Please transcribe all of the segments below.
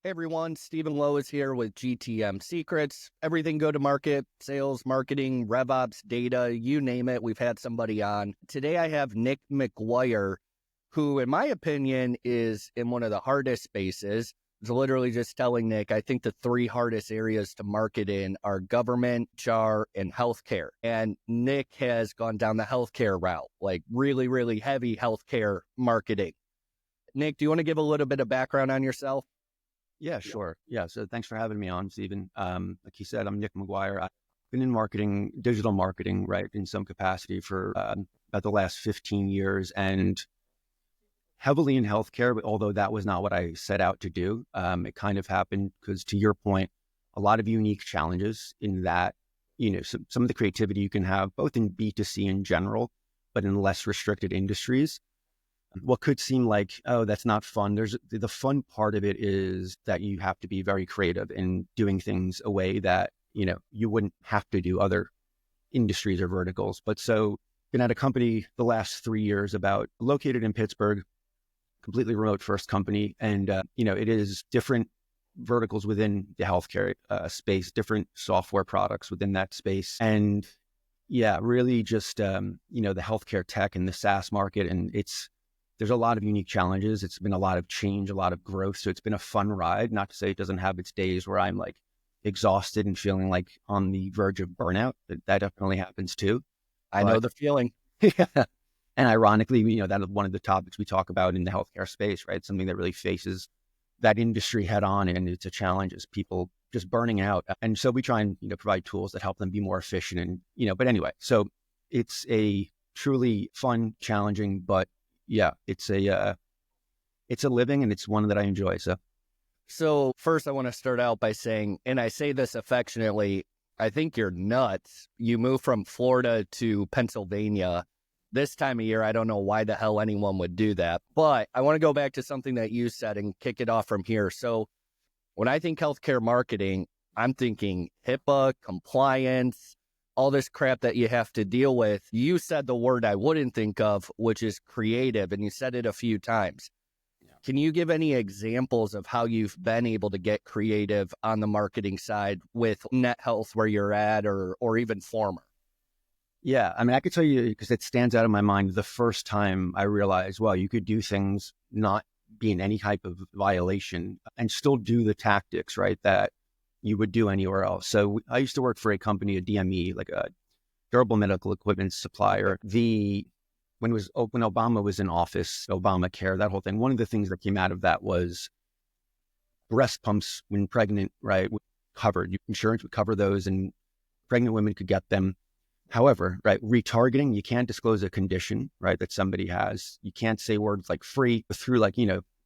Hey everyone, Stephen Lowisz here with GTM Secrets. Everything go to market, sales, marketing, RevOps, data, you name it. We've had somebody on. Today I have Nick McGuire, who in my opinion is in one of the hardest spaces. I was literally just telling Nick, I think the three hardest areas to market in are government, HR, and healthcare. And Nick has gone down the healthcare route, like really, really heavy healthcare marketing. Nick, do you want to give a little bit of background on yourself? Yeah, sure. Yeah. So thanks for having me on, Stephen. Like you said, I'm Nick McGuire. I've been in marketing, digital marketing, right, in some capacity for about the last 15 years and heavily in healthcare, but although that was not what I set out to do. It kind of happened because, to your point, a lot of unique challenges in that, some of the creativity you can have both in B2C in general, but in less restricted industries. What could seem like, oh, that's not fun. There's the fun part of it is that you have to be very creative in doing things a way that, you wouldn't have to do other industries or verticals. But so been at a company the last 3 years located in Pittsburgh, completely remote first company. And, it is different verticals within the healthcare space, different software products within that space. And yeah, really just, the healthcare tech and the SaaS market. And there's a lot of unique challenges. It's been a lot of change, a lot of growth. So it's been a fun ride. Not to say it doesn't have its days where I'm like exhausted and feeling like on the verge of burnout. That definitely happens too. I know the feeling. Yeah. And ironically, that is one of the topics we talk about in the healthcare space, right? Something that really faces that industry head on. And it's a challenge is people just burning out. And so we try and, provide tools that help them be more efficient. And, but anyway, so it's a truly fun, challenging, but yeah, it's a living and it's one that I enjoy. So first I want to start out by saying, and I say this affectionately, I think you're nuts. You moved from Florida to Pennsylvania this time of year. I don't know why the hell anyone would do that, but I want to go back to something that you said and kick it off from here. So when I think healthcare marketing, I'm thinking HIPAA, compliance, all this crap that you have to deal with. You said the word I wouldn't think of, which is creative, and you said it a few times. Yeah. Can you give any examples of how you've been able to get creative on the marketing side with Net Health where you're at or even former? Yeah, I mean, I could tell you because it stands out in my mind the first time I realized, well, you could do things not be in any type of violation and still do the tactics, right, that you would do anywhere else. So I used to work for a company, a DME, like a durable medical equipment supplier. When Obama was in office, Obamacare, that whole thing, one of the things that came out of that was breast pumps when pregnant, right, covered. Insurance would cover those and pregnant women could get them. However, right, retargeting, you can't disclose a condition, right, that somebody has. You can't say words like free through like,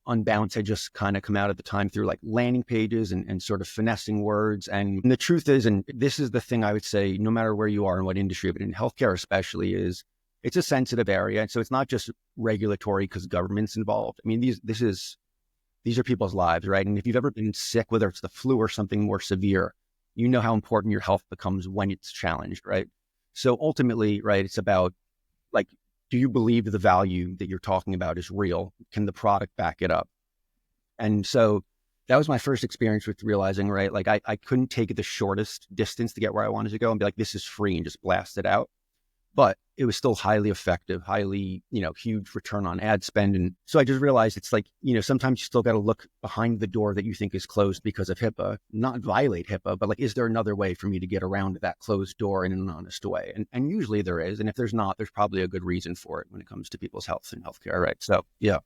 Unbounce had just kind of come out at the time through like landing pages and sort of finessing words. And the truth is, and this is the thing I would say, no matter where you are in what industry, but in healthcare especially, is it's a sensitive area. And so it's not just regulatory because government's involved. I mean, these are people's lives, right? And if you've ever been sick, whether it's the flu or something more severe, you know how important your health becomes when it's challenged, right? So ultimately, right, it's about like, do you believe the value that you're talking about is real? Can the product back it up? And so that was my first experience with realizing, right, like I couldn't take it the shortest distance to get where I wanted to go and be like, this is free and just blast it out. But it was still highly effective, highly, huge return on ad spend. And so I just realized it's like, sometimes you still got to look behind the door that you think is closed because of HIPAA, not violate HIPAA, but like, is there another way for me to get around that closed door in an honest way? And usually there is. And if there's not, there's probably a good reason for it when it comes to people's health and healthcare, right? So, yeah.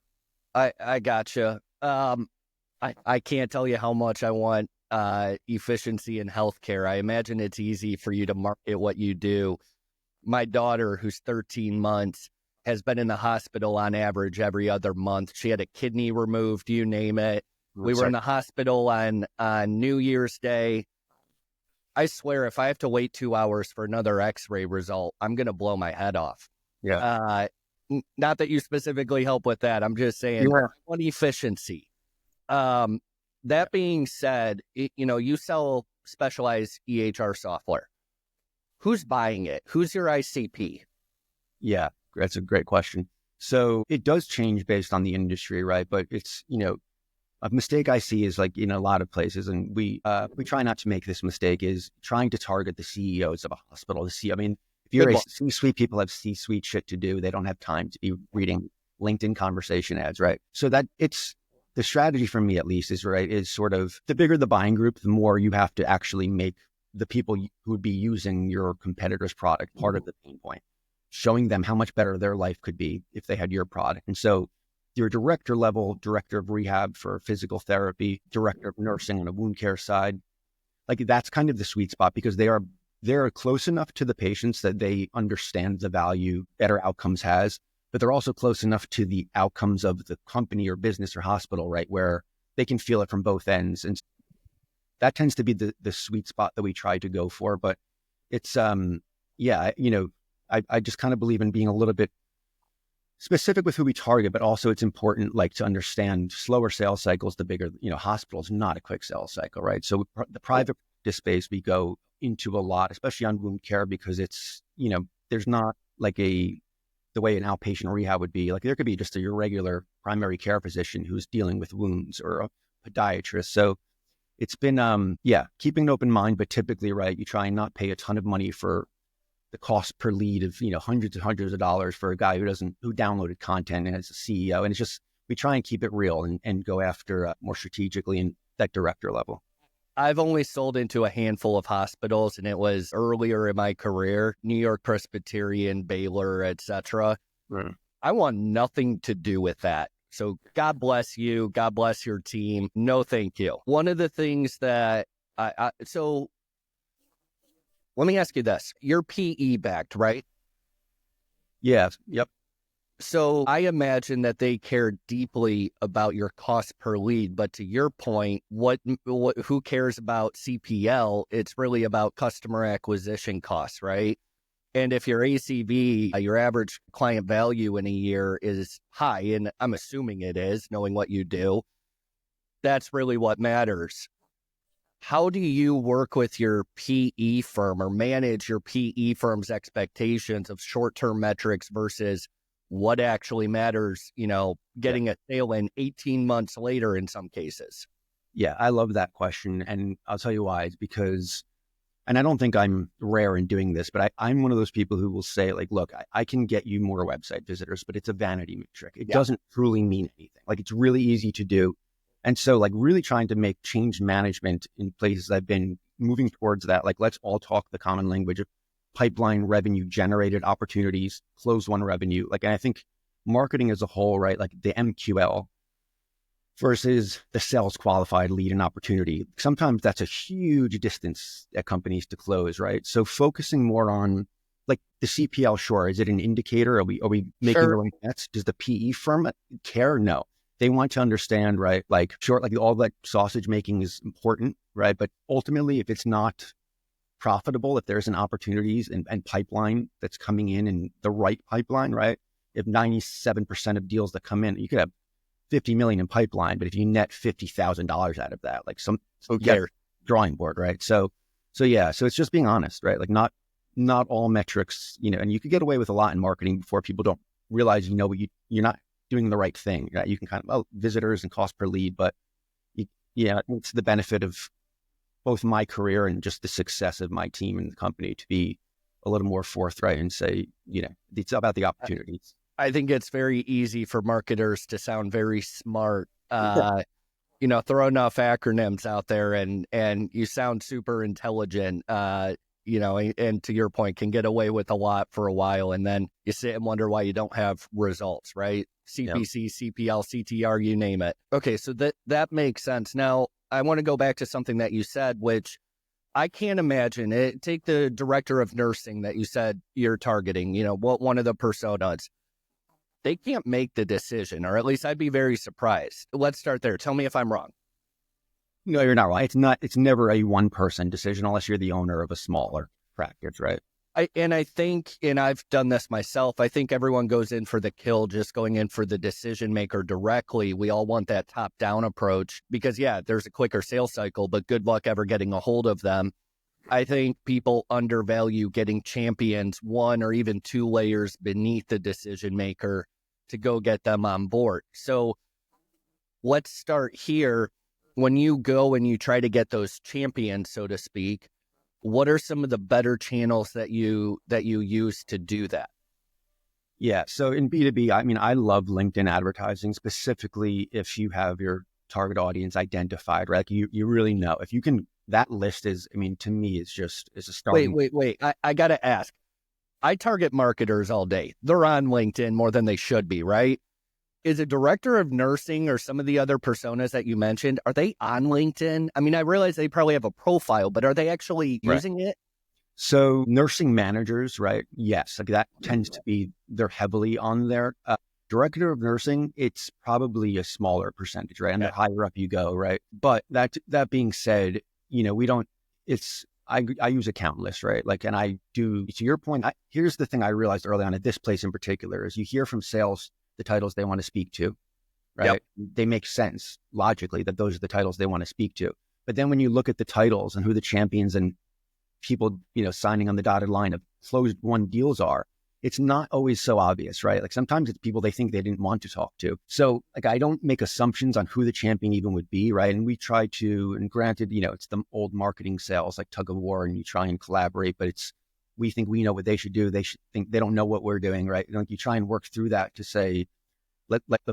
I gotcha. I can't tell you how much I want efficiency in healthcare. I imagine it's easy for you to market what you do. My daughter, who's 13 months, has been in the hospital on average every other month. She had a kidney removed, you name it. We were in the hospital on New Year's Day. I swear, if I have to wait 2 hours for another x-ray result, I'm going to blow my head off. Yeah. Not that you specifically help with that. I'm just saying on efficiency. That being said, you sell specialized EHR software. Who's buying it? Who's your ICP? Yeah, that's a great question. So it does change based on the industry, right? But it's, A mistake I see is like in a lot of places, and we try not to make this mistake, is trying to target the CEOs of a hospital. I mean, if you're a C-suite, people have C-suite shit to do. They don't have time to be reading LinkedIn conversation ads, right? So that it's the strategy for me, at least, is sort of the bigger the buying group, the more you have to actually make the people who would be using your competitor's product part of the pain point, showing them how much better their life could be if they had your product. And so your director level, director of rehab for physical therapy, director of nursing on a wound care side, like that's kind of the sweet spot, because they're close enough to the patients that they understand the value better outcomes has, but they're also close enough to the outcomes of the company or business or hospital, right, where they can feel it from both ends. And that tends to be the sweet spot that we try to go for. But it's, I just kind of believe in being a little bit specific with who we target, but also it's important like to understand slower sales cycles, the bigger, hospitals, not a quick sales cycle, right? So the private practice space we go into a lot, especially on wound care, because it's, there's not like the way an outpatient rehab would be. Like there could be just your regular primary care physician who's dealing with wounds, or a podiatrist. So it's been, keeping an open mind, but typically, right, you try and not pay a ton of money for the cost per lead of, hundreds and hundreds of dollars for a guy who downloaded content and is a CEO. And it's just, we try and keep it real and go after more strategically in that director level. I've only sold into a handful of hospitals, and it was earlier in my career, New York Presbyterian, Baylor, etc. Right. I want nothing to do with that. So God bless you. God bless your team. No, thank you. One of the things that so let me ask you this. You're PE backed, right? Yeah. Yep. So I imagine that they care deeply about your cost per lead. But to your point, who cares about CPL? It's really about customer acquisition costs, right? And if your ACV, your average client value in a year, is high, and I'm assuming it is, knowing what you do, that's really what matters. How do you work with your PE firm or manage your PE firm's expectations of short-term metrics versus what actually matters, getting a sale in 18 months later in some cases? Yeah, I love that question. And I'll tell you why. It's because, and I don't think I'm rare in doing this, but I'm one of those people who will say, like, look, I can get you more website visitors, but it's a vanity metric. It doesn't truly mean anything. Like, it's really easy to do. And so, like, really trying to make change management in places I've been moving towards that, like, let's all talk the common language of pipeline revenue generated opportunities, close one revenue. Like, and I think marketing as a whole, right, like the MQL versus the sales qualified lead and opportunity. Sometimes that's a huge distance at companies to close, right? So focusing more on like the CPL, sure. Is it an indicator? Are we making the right bets? Does the PE firm care? No. They want to understand, right? Like, sure, like all that sausage making is important, right? But ultimately, if it's not profitable, if there's an opportunities and pipeline that's coming in and the right pipeline, right? If 97% of deals that come in, you could have 50 million in pipeline, but if you net $50,000 out of that, like drawing board, right? So it's just being honest, right? Like not all metrics, and you could get away with a lot in marketing before people don't realize, you're not doing the right thing, right? You can kind of, visitors and cost per lead, but it's the benefit of both my career and just the success of my team and the company to be a little more forthright and say, it's about the opportunities. I think it's very easy for marketers to sound very smart, throw enough acronyms out there and you sound super intelligent, and to your point, can get away with a lot for a while. And then you sit and wonder why you don't have results, right? CPC, CPL, CTR, you name it. Okay, so that makes sense. Now, I want to go back to something that you said, which I can't imagine. Take the director of nursing that you said you're targeting, one of the personas. They can't make the decision, or at least I'd be very surprised. Let's start there. Tell me if I'm wrong. No, you're not wrong. It's never a one person decision unless you're the owner of a smaller practice, right? I think, and I've done this myself, I think everyone goes in for the kill, just going in for the decision maker directly. We all want that top down approach because there's a quicker sales cycle, but good luck ever getting a hold of them. I think people undervalue getting champions 1 or even 2 layers beneath the decision maker to go get them on board. So let's start here. When you go and you try to get those champions, so to speak, what are some of the better channels that you use to do that? Yeah. So in B2B, I mean, I love LinkedIn advertising, specifically if you have your target audience identified, right? Like you really know if you can, that list is, I mean, to me, is a starting. Wait. I got to ask. I target marketers all day. They're on LinkedIn more than they should be, right? Is a director of nursing or some of the other personas that you mentioned, are they on LinkedIn? I mean, I realize they probably have a profile, but are they actually using it? So nursing managers, right? Yes, like that tends to be, they're heavily on there. Director of nursing, it's probably a smaller percentage, right? And the higher up you go, right? But that being said, we don't, I use account lists, right? Like, and I do, to your point, here's the thing I realized early on at this place in particular is you hear from sales the titles they want to speak to, right? Yep. They make sense logically that those are the titles they want to speak to. But then when you look at the titles and who the champions and people, signing on the dotted line of closed won deals are, it's not always so obvious, right? Like sometimes it's people they think they didn't want to talk to. So like, I don't make assumptions on who the champion even would be, right? And we try to, and granted, it's the old marketing sales, like tug of war, and you try and collaborate, but we think we know what they should do. They should think they don't know what we're doing, right? You try and work through that to say,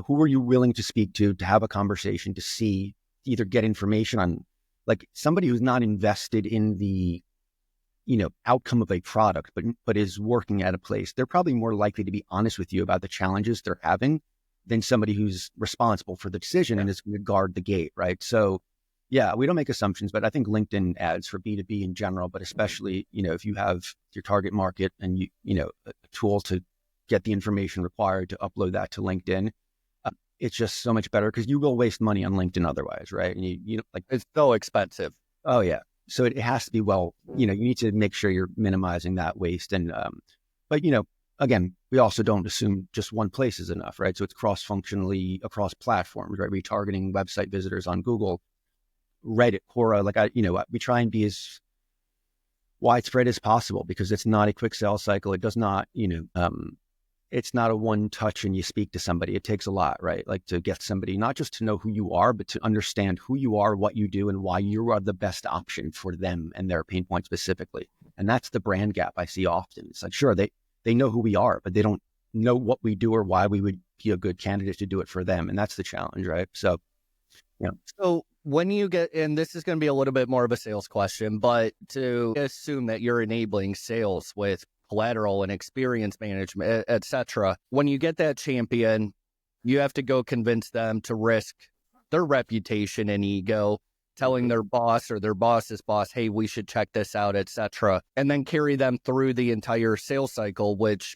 who are you willing to speak to have a conversation, to see, either get information on, like somebody who's not invested in the, outcome of a product, but is working at a place, they're probably more likely to be honest with you about the challenges they're having than somebody who's responsible for the decision and is going to guard the gate, right? So yeah, we don't make assumptions, but I think LinkedIn ads for B2B in general, but especially, if you have your target market and a tool to get the information required to upload that to LinkedIn, it's just so much better because you will waste money on LinkedIn otherwise, right? And it's so expensive. Oh yeah. So it has to be you need to make sure you're minimizing that waste. And, but again, we also don't assume just one place is enough, right? So it's cross-functionally across platforms, right? Retargeting website visitors on Google, Reddit, Quora, we try and be as widespread as possible because it's not a quick sales cycle. It does not, it's not a one touch and you speak to somebody. It takes a lot, right? Like to get somebody, not just to know who you are, but to understand who you are, what you do, and why you are the best option for them and their pain point specifically. And that's the brand gap I see often. It's like, sure, they know who we are, but they don't know what we do or why we would be a good candidate to do it for them. And that's the challenge, right? So, yeah. So when you get, and this is going to be a little bit more of a sales question, but to assume that you're enabling sales with collateral and experience management, et cetera, when you get that champion, you have to go convince them to risk their reputation and ego, telling their boss or their boss's boss, hey, we should check this out, et cetera, and then carry them through the entire sales cycle, which,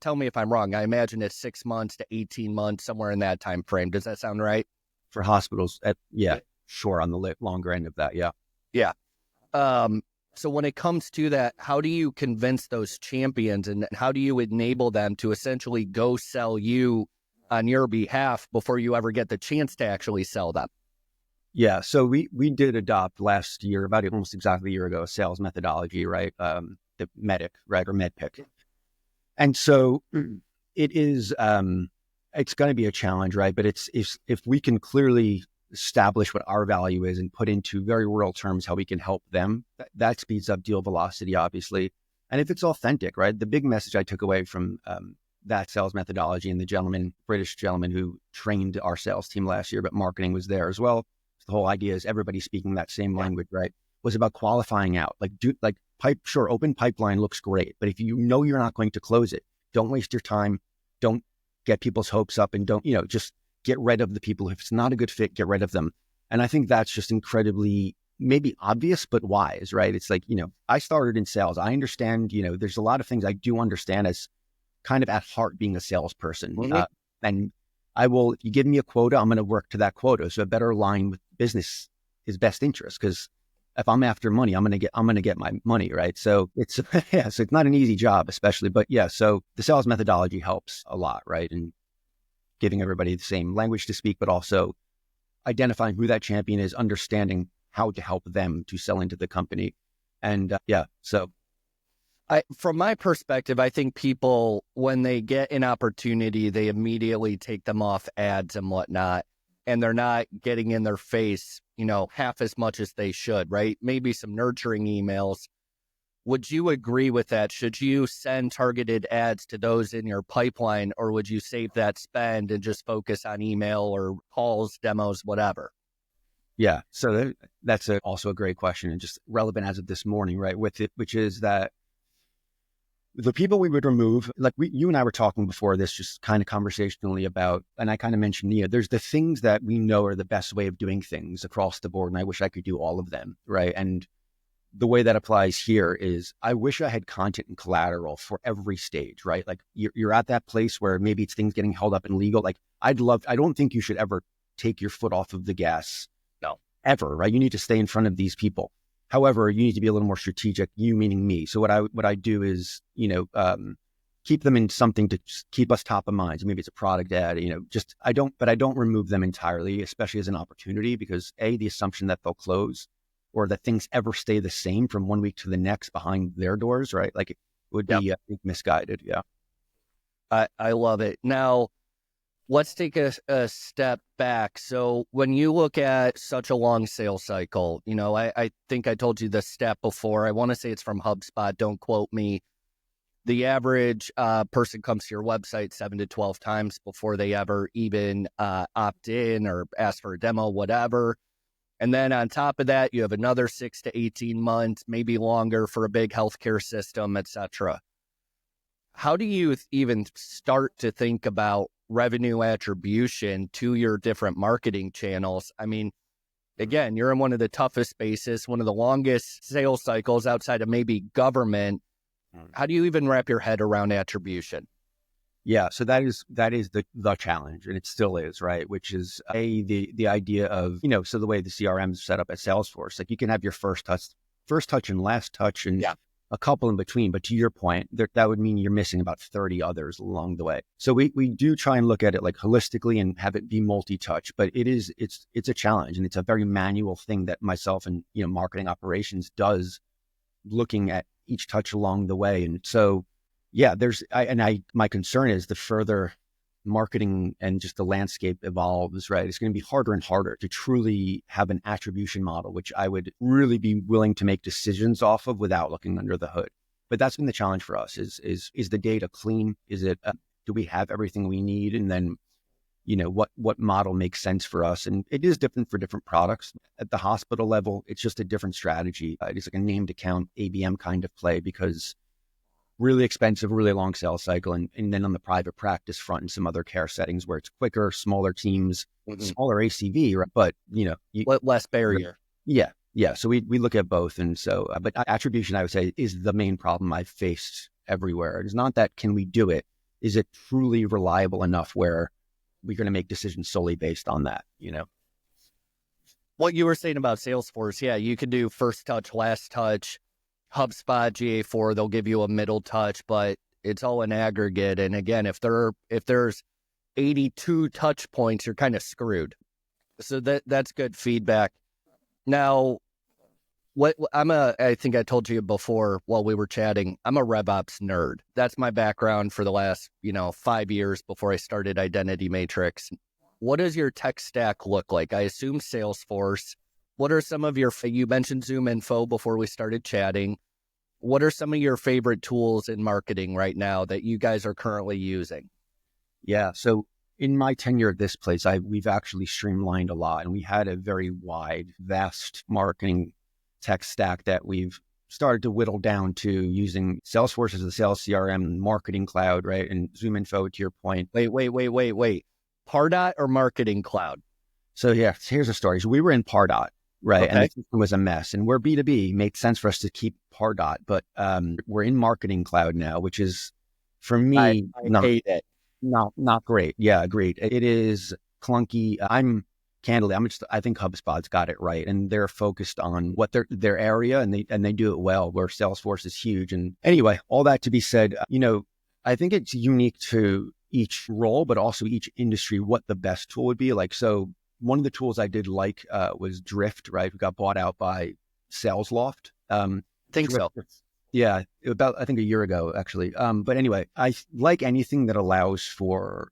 tell me if I'm wrong, I imagine it's 6 months to 18 months, somewhere in that time frame. Does that sound right? For hospitals, yeah, sure, on the longer end of that, yeah. Yeah. So when it comes to that, how do you convince those champions and how do you enable them to essentially go sell you on your behalf before you ever get the chance to actually sell them? Yeah. So we did adopt last year, about almost exactly a year ago, a sales methodology, right? The MEDIC, right? Or MEDPIC. And so it is, it's going to be a challenge, right? But if we can clearly establish what our value is and put into very real terms how we can help them, that speeds up deal velocity, obviously. And if it's authentic, right? The big message I took away from that sales methodology, and the British gentleman who trained our sales team last year, but marketing was there as well. The whole idea is everybody speaking that same language, right? Was about qualifying out. Open pipeline looks great, but if you know you're not going to close it, don't waste your time. Don't get people's hopes up, and don't, just get rid of the people. If it's not a good fit, get rid of them. And I think that's just incredibly maybe obvious, but wise, right? It's like, I started in sales. I understand, there's a lot of things I do understand as kind of at heart being a salesperson. Mm-hmm. And I will, if you give me a quota, I'm going to work to that quota. So a better align with business is best interest. Because if I'm after money, I'm going to get my money, right? So it's, so it's not an easy job, especially, but yeah. So the sales methodology helps a lot, right? And giving everybody the same language to speak, but also identifying who that champion is, understanding how to help them to sell into the company. And so from my perspective, I think people, when they get an opportunity, they immediately take them off ads and whatnot. and they're not getting in their face, half as much as they should, right? Maybe some nurturing emails. Would you agree with that? Should you send targeted ads to those in your pipeline, or would you save that spend and just focus on email or calls, demos, whatever? Yeah. So that's also a great question, and just relevant as of this morning, right? With it, which is that the people we would remove, like you and I were talking before this, just kind of conversationally about, and I kind of mentioned, there's the things that we know are the best way of doing things across the board. And I wish I could do all of them. Right. And the way that applies here is I wish I had content and collateral for every stage, right? Like you're at that place where maybe it's things getting held up in legal. Like I don't think you should ever take your foot off of the gas. No. Ever, right? You need to stay in front of these people. However, you need to be a little more strategic, you meaning me. So what I do is, keep them in something to keep us top of mind. So maybe it's a product ad, I don't remove them entirely, especially as an opportunity, because the assumption that they'll close or that things ever stay the same from one week to the next behind their doors, right? Like it would be misguided. Yeah. I love it. Now, let's take a step back. So when you look at such a long sales cycle, I think I told you this stat before. I want to say it's from HubSpot. Don't quote me. The average person comes to your website 7 to 12 times before they ever even opt in or ask for a demo, whatever. And then on top of that, you have another 6 to 18 months, maybe longer for a big healthcare system, et cetera. How do you even start to think about revenue attribution to your different marketing channels? I mean, again, you're in one of the toughest spaces, one of the longest sales cycles outside of maybe government. How do you even wrap your head around attribution? Yeah, so that is the challenge, and it still is, right? Which is the idea of, so the way the CRM is set up at Salesforce, like you can have your first touch and last touch, and a couple in between. But to your point, that would mean you're missing about 30 others along the way. So we do try and look at it like holistically and have it be multi-touch, but it's a challenge, and it's a very manual thing that myself and marketing operations does, looking at each touch along the way. And so my concern is the further marketing and just the landscape evolves, right? It's going to be harder and harder to truly have an attribution model, which I would really be willing to make decisions off of without looking under the hood. But that's been the challenge for us is the data clean? Is it, do we have everything we need? And then, what model makes sense for us? And it is different for different products. At the hospital level, it's just a different strategy. It's like a named account ABM kind of play, because really expensive, really long sales cycle. And then on the private practice front and some other care settings where it's quicker, smaller teams, smaller ACV, right? But, less barrier. Yeah. Yeah. So we look at both. And so, but attribution, I would say, is the main problem I've faced everywhere. It's not that can we do it? Is it truly reliable enough where we're going to make decisions solely based on that, What you were saying about Salesforce, you can do first touch, last touch. HubSpot, GA4, they'll give you a middle touch, but it's all in aggregate. And again, if there's 82 touch points, you're kind of screwed. So that's good feedback. Now, I think I told you before while we were chatting, I'm a RevOps nerd. That's my background for the last, 5 years before I started Identity Matrix. What does your tech stack look like? I assume Salesforce. What are some of you mentioned Zoom Info before we started chatting. What are some of your favorite tools in marketing right now that you guys are currently using? Yeah. So in my tenure at this place, we've actually streamlined a lot, and we had a very wide, vast marketing tech stack that we've started to whittle down to using Salesforce as a sales CRM, marketing cloud, right? And Zoom Info, to your point. Wait. Pardot or marketing cloud? So here's the story. So we were in Pardot. Right. Okay. And the system was a mess, and we're B2B. Made sense for us to keep Pardot, but we're in Marketing Cloud now, which is, for me, I hate it. Not great. Yeah, agreed. It is clunky. I think HubSpot's got it right, and they're focused on what their area, and they do it well, where Salesforce is huge. And anyway, all that to be said, I think it's unique to each role, but also each industry, what the best tool would be. Like, so one of the tools I did like was Drift, right? Who got bought out by SalesLoft. Think Drift, so. Yeah, about, I think, a year ago, actually. But anyway, I like anything that allows for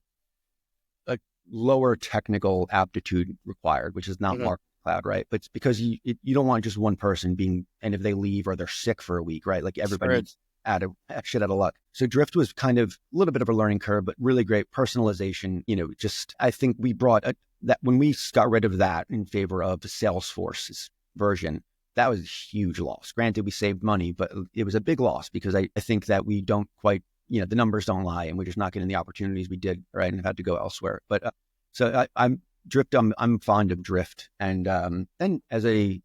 a lower technical aptitude required, which is not Marketing Cloud, right? But it's because you don't want just one person being, and if they leave or they're sick for a week, right? Like everybody's shit out of luck. So Drift was kind of a little bit of a learning curve, but really great personalization. Just I think we brought that when we got rid of that in favor of the Salesforce's version, that was a huge loss. Granted, we saved money, but it was a big loss because I think that we don't quite, the numbers don't lie, and we're just not getting the opportunities we did, right? And have had to go elsewhere. But I'm fond of Drift, and then as a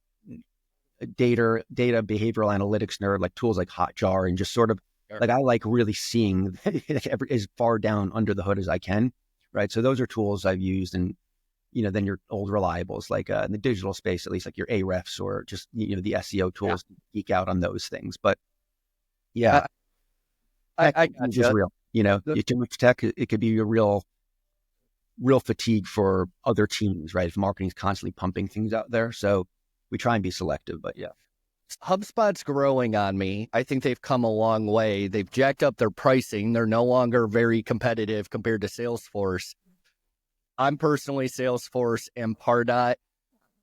data behavioral analytics nerd, like tools like Hotjar, and just sort of like I like really seeing as far down under the hood as I can, right? So those are tools I've used, and then your old reliables, like in the digital space, at least like your Ahrefs or just the SEO tools, geek out on those things. But yeah, I just real. Too much tech, it could be a real fatigue for other teams, right? If marketing's constantly pumping things out there, so we try and be selective. But yeah, HubSpot's growing on me. I think they've come a long way. They've jacked up their pricing. They're no longer very competitive compared to Salesforce. I'm personally Salesforce and Pardot.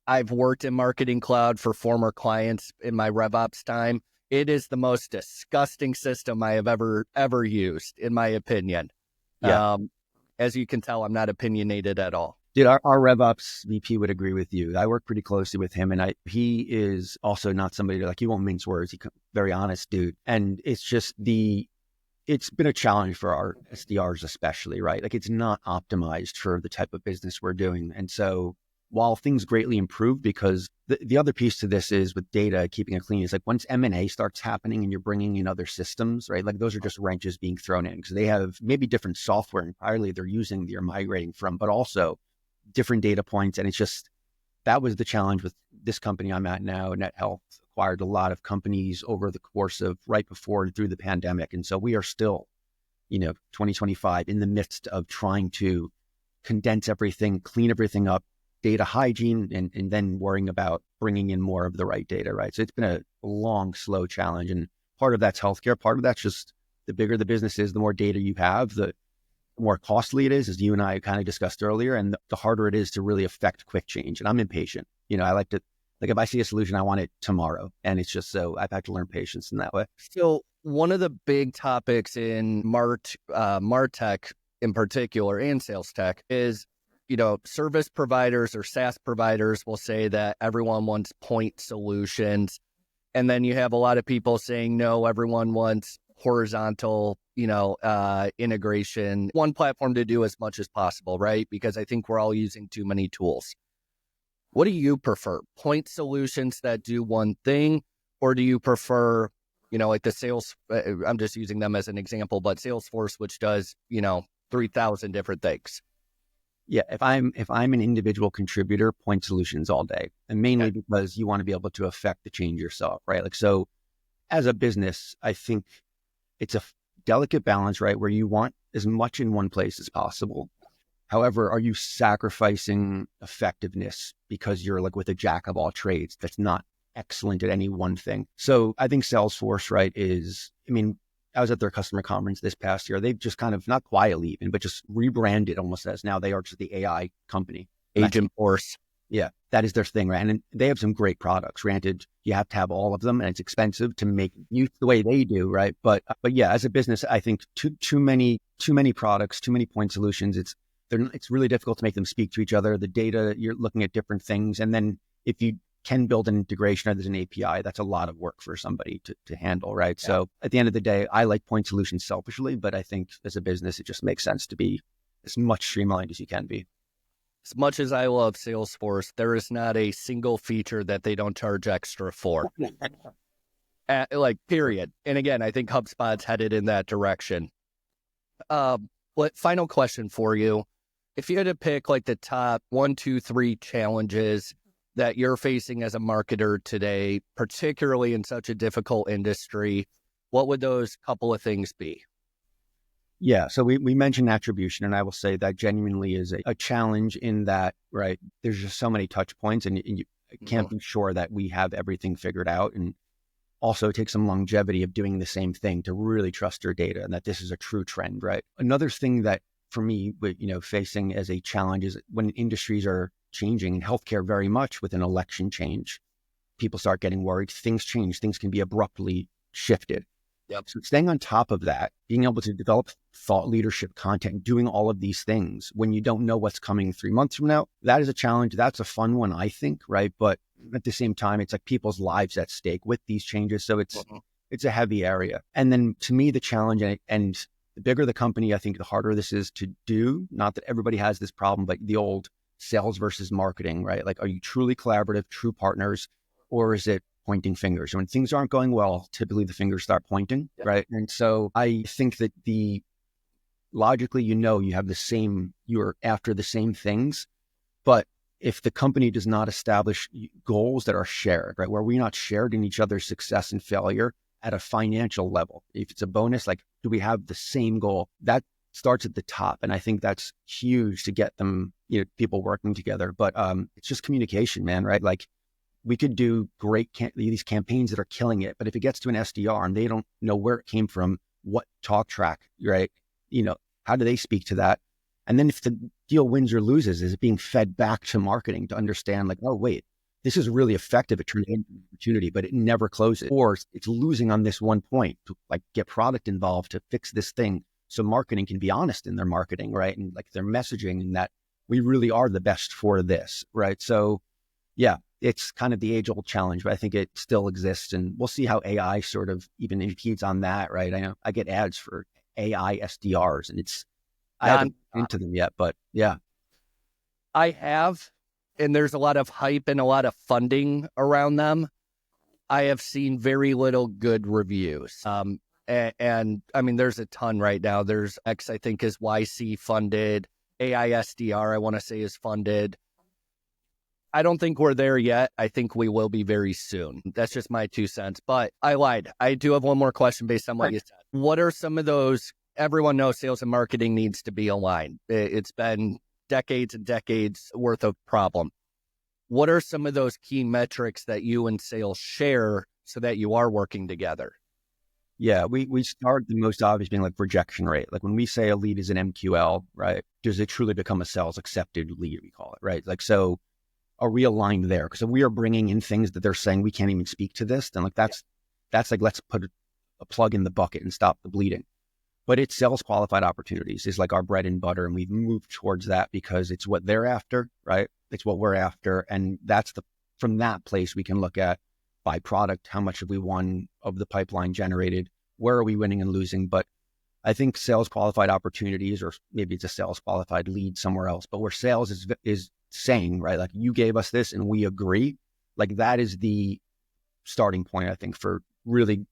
I've worked in Marketing Cloud for former clients in my RevOps time. It is the most disgusting system I have ever used, in my opinion. Yeah. As you can tell, I'm not opinionated at all. Dude, our RevOps VP would agree with you. I work pretty closely with him, and he is also not somebody like, he won't mince words. He's very honest dude. And it's just it's been a challenge for our SDRs especially, right? Like it's not optimized for the type of business we're doing. And so while things greatly improved, because the other piece to this is with data, keeping it clean, is like once M&A starts happening and you're bringing in other systems, right? Like those are just wrenches being thrown in because they have maybe different software entirely they're using, they're migrating from, but also different data points. And it's just, that was the challenge with this company I'm at now. NetHealth acquired a lot of companies over the course of right before and through the pandemic. And so we are still, 2025 in the midst of trying to condense everything, clean everything up, data hygiene, and then worrying about bringing in more of the right data, right? So it's been a long, slow challenge. And part of that's healthcare. Part of that's just the bigger the business is, the more data you have, the more costly it is, as you and I kind of discussed earlier, and the harder it is to really affect quick change. And I'm impatient. I like to, like if I see a solution, I want it tomorrow. And it's just so I've had to learn patience in that way. So one of the big topics in MarTech in particular and sales tech is, service providers or SaaS providers will say that everyone wants point solutions. And then you have a lot of people saying, no, everyone wants horizontal, integration, one platform to do as much as possible, right? Because I think we're all using too many tools. What do you prefer? Point solutions that do one thing, or do you prefer, like the sales, I'm just using them as an example, but Salesforce, which does, 3,000 different things? Yeah, if I'm an individual contributor, point solutions all day, and mainly because you want to be able to affect the change yourself, right? Like, so as a business, I think it's a delicate balance, right? Where you want as much in one place as possible. However, are you sacrificing effectiveness because you're like with a jack of all trades that's not excellent at any one thing? So I think Salesforce, right, I was at their customer conference this past year. They've just kind of, not quietly even, but just rebranded almost as now they are just the AI company. Agentforce. Yeah, that is their thing, right? And they have some great products. Granted, you have to have all of them, and it's expensive to make use the way they do, right? But yeah, as a business, I think too many products, too many point solutions. It's really difficult to make them speak to each other. The data, you're looking at different things, and then if you can build an integration or there's an API, that's a lot of work for somebody to handle, right? Yeah. So at the end of the day, I like point solutions selfishly, but I think as a business, it just makes sense to be as much streamlined as you can be. As much as I love Salesforce, there is not a single feature that they don't charge extra for. Period. And again, I think HubSpot's headed in that direction. Final question for you. If you had to pick like the top 1, 2, 3 challenges that you're facing as a marketer today, particularly in such a difficult industry, what would those couple of things be? Yeah, so we mentioned attribution, and I will say that genuinely is a challenge in that, right, there's just so many touch points, and you can't be sure that we have everything figured out. And also it takes some longevity of doing the same thing to really trust your data and that this is a true trend, right? Another thing that for me, facing as a challenge is when industries are changing, and healthcare very much with an election change, people start getting worried. Things change. Things can be abruptly shifted. Yep. So staying on top of that, being able to develop thought leadership content, doing all of these things when you don't know what's coming 3 months from now, that is a challenge. That's a fun one, I think, right? But at the same time, it's like people's lives at stake with these changes. So it's a heavy area. And then to me, the challenge and the bigger the company, I think the harder this is to do. Not that everybody has this problem, but the old sales versus marketing, right? Like, are you truly collaborative, true partners, or is it pointing fingers? When things aren't going well, typically the fingers start pointing, right? And so I think that logically, you have you're after the same things, but if the company does not establish goals that are shared, right, where we're not shared in each other's success and failure at a financial level, if it's a bonus, like, do we have the same goal? That starts at the top. And I think that's huge to get them, people working together. But it's just communication, man, right? Like, we could do these campaigns that are killing it, but if it gets to an SDR and they don't know where it came from, what talk track, right? How do they speak to that? And then if the deal wins or loses, is it being fed back to marketing to understand, like, oh, wait, this is really effective at turning into an opportunity, but it never closes, or it's losing on this one point, to like get product involved to fix this thing. So marketing can be honest in their marketing, right? And like their messaging, and that we really are the best for this, right? So yeah, it's kind of the age-old challenge, but I think it still exists, and we'll see how AI sort of even impedes on that, right? I know I get ads for AI SDRs, and I haven't into them yet, but yeah. I have, and there's a lot of hype and a lot of funding around them. I have seen very little good reviews. And I mean, there's a ton right now. There's X, I think, is YC funded. AI SDR, I want to say, is funded. I don't think we're there yet. I think we will be very soon. That's just my 2 cents. But I lied. I do have one more question based on what you said. What are some of those? Everyone knows sales and marketing needs to be aligned. It's been decades and decades worth of problem. What are some of those key metrics that you and sales share so that you are working together? Yeah, we start the most obvious being like rejection rate. Like when we say a lead is an MQL, right? Does it truly become a sales accepted lead, we call it, right? Like, so are we aligned there? Because if we are bringing in things that they're saying we can't even speak to this, then like that's like, let's put a plug in the bucket and stop the bleeding. But it's sales qualified opportunities is like our bread and butter. And we've moved towards that because it's what they're after, right? It's what we're after. And from that place, we can look at by product, how much have we won of the pipeline generated? Where are we winning and losing? But I think sales qualified opportunities, or maybe it's a sales qualified lead somewhere else, but where sales is saying, right, like, you gave us this and we agree, like that is the starting point, I think, for really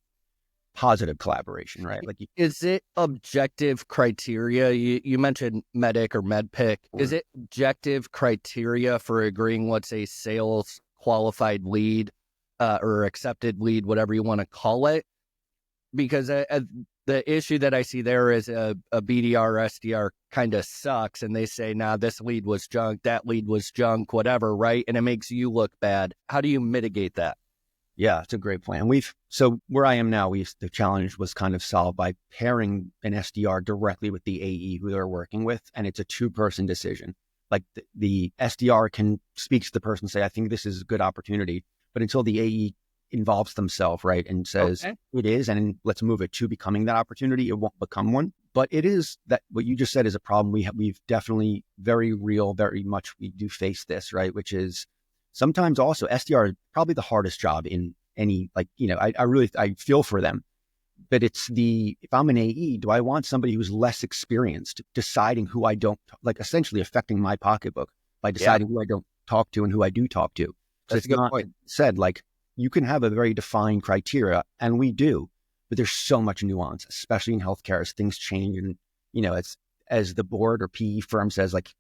positive collaboration, right? Like, is it objective criteria? You mentioned Medic or MedPick. Is it objective criteria for agreeing what's a sales qualified lead or accepted lead, whatever you want to call it? Because the issue that I see there is a BDR or SDR kind of sucks, and they say, nah, this lead was junk, that lead was junk, whatever, right? And it makes you look bad. How do you mitigate that? Yeah, it's a great plan. So where I am now, the challenge was kind of solved by pairing an SDR directly with the AE who they're working with, and it's a 2-person decision. Like the SDR can speak to the person and say, I think this is a good opportunity, but until the AE involves themselves, right, and says it is, and let's move it to becoming that opportunity, it won't become one. But it is that what you just said is a problem. We've definitely very much we do face this, right, which is sometimes also SDR is probably the hardest job in any, like, I feel for them, but it's if I'm an AE, do I want somebody who's less experienced deciding who I don't, like, essentially affecting my pocketbook by deciding who I don't talk to and who I do talk to? That's a good point. Said, like, you can have a very defined criteria, and we do, but there's so much nuance, especially in healthcare as things change. And, as the board or PE firm says, like,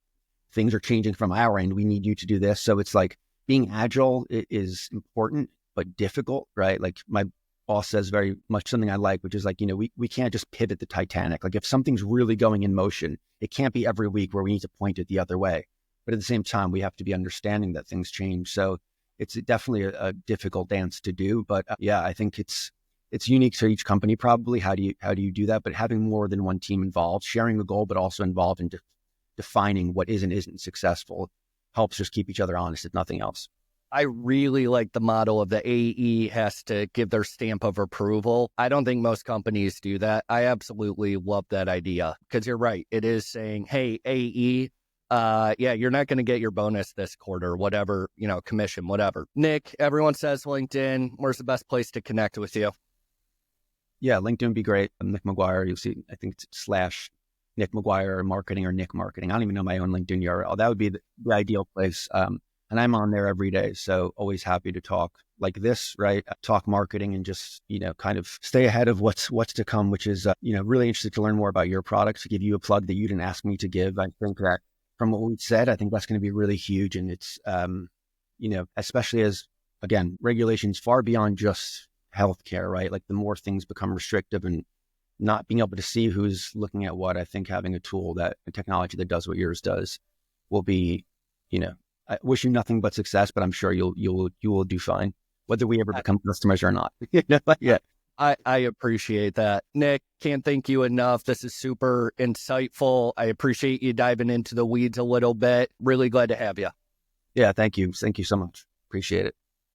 things are changing from our end, we need you to do this. So it's like being agile is important, but difficult, right? Like my boss says very much something I like, which is like, we can't just pivot the Titanic. Like if something's really going in motion, it can't be every week where we need to point it the other way. But at the same time, we have to be understanding that things change. So it's definitely a difficult dance to do. But yeah, I think it's it's unique to each company probably. How do you do that? But having more than one team involved, sharing a goal, but also involved in defining what is and isn't successful helps just keep each other honest, if nothing else. I really like the model of the AE has to give their stamp of approval. I don't think most companies do that. I absolutely love that idea because you're right. It is saying, hey, AE, yeah, you're not going to get your bonus this quarter, whatever, commission, whatever. Nick, everyone says LinkedIn. Where's the best place to connect with you? Yeah, LinkedIn would be great. I'm Nick McGuire. You'll see, I think it's / Nick McGuire marketing or Nick marketing. I don't even know my own LinkedIn URL. That would be the ideal place. And I'm on there every day. So always happy to talk like this, right? Talk marketing and just, kind of stay ahead of what's to come, which is, really interested to learn more about your products, to give you a plug that you didn't ask me to give. I think that from what we said, I think that's going to be really huge. And it's, especially as, again, regulations far beyond just healthcare, right? Like the more things become restrictive and not being able to see who's looking at what, I think having a tool a technology that does what yours does will be, I wish you nothing but success, but I'm sure you will do fine, whether we ever become customers or not. Yeah. I appreciate that. Nick, can't thank you enough. This is super insightful. I appreciate you diving into the weeds a little bit. Really glad to have you. Yeah, thank you. Thank you so much. Appreciate it.